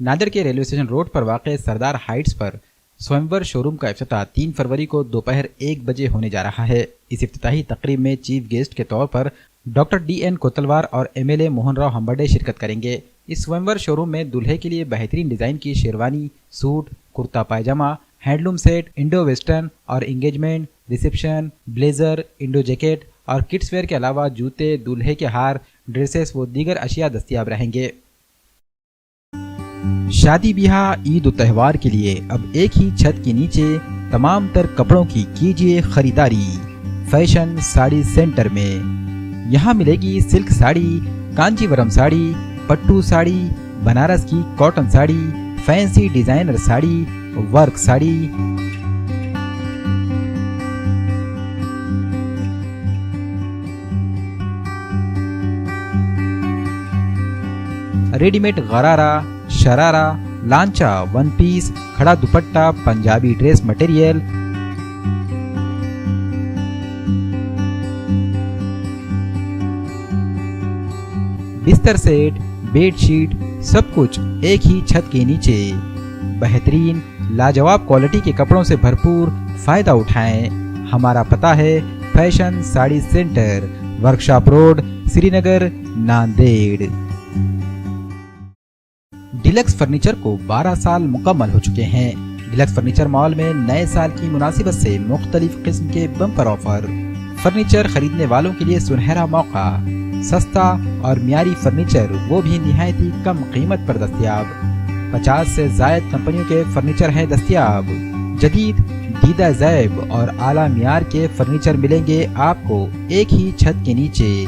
نادر کے railway station road پر واقع سردار heights پر سوئمور شو روم کا افتتاح 3 فروری کو دوپہر 1 بجے ہونے جا رہا ہے۔ اس افتتاحی تقریب میں چیف گیسٹ کے طور پر ڈاکٹر ڈی این کوتلوار اور MLA موہن راؤ ہمبرڈے شرکت کریں گے۔ اس سوئمور شو روم میں دلہے کے لیے بہترین ڈیزائن کی sherwani, suit, kurta pyjama, handloom set, Indo western اور engagement, reception, blazer, Indo jacket اور کڈس ویئر کے علاوہ جوتے، دلہے کے ہار، ڈریسز و دیگر اشیاء دستیاب رہیں گے۔ شادی بیاہ، عید و تہوار کے لیے اب ایک ہی چھت کے نیچے تمام تر کپڑوں کی کیجیے خریداری فیشن ساڑی سینٹر میں۔ یہاں ملے گی سلک ساڑی، کانچی ورم ساڑی، پٹو ساڑی، بنارس کی cotton sari, fancy designer sari, work sari, ready made gharara, sharara, لانچا، ون پیس، کھڑا دوپٹہ، پنجابی ڈریس مٹیریل، بستر سیٹ، بیڈ شیٹ، سب کچھ ایک ہی چھت کے نیچے۔ بہترین لاجواب کوالٹی کے کپڑوں سے بھرپور فائدہ اٹھائیں۔ ہمارا پتہ ہے fashion sari centre, workshop road, Srinagar, Nanded. Deluxe furniture کو 12 سال مکمل ہو چکے ہیں۔ ڈیلکس فرنیچر مال میں نئے سال کی مناسبت سے مختلف قسم کے بمپر آفر۔ فرنیچر خریدنے والوں کے لیے سنہرا موقع، سستا اور معیاری فرنیچر، وہ بھی نہایت ہی کم قیمت پر دستیاب۔ 50 سے زائد کمپنیوں کے فرنیچر ہیں دستیاب۔ جدید، دیدہ زیب اور اعلیٰ معیار کے فرنیچر ملیں گے آپ کو ایک ہی چھت کے نیچے۔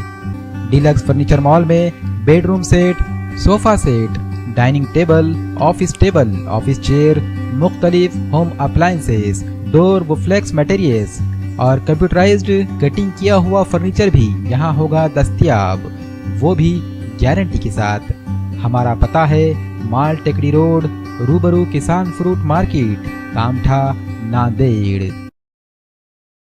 ڈیلکس فرنیچر مال میں bedroom set, sofa set, dining table, office chair, مختلف ہوم اپلائنسز، ڈور و فلیکس مٹیریلز اور کمپیوٹرائزڈ کٹنگ کیا ہوا فرنیچر بھی یہاں ہوگا دستیاب، وہ بھی گارنٹی کے ساتھ۔ ہمارا پتہ ہے مال ٹیکری روڈ، روبرو کسان فروٹ مارکیٹ، کامٹھا، ناندیڑ۔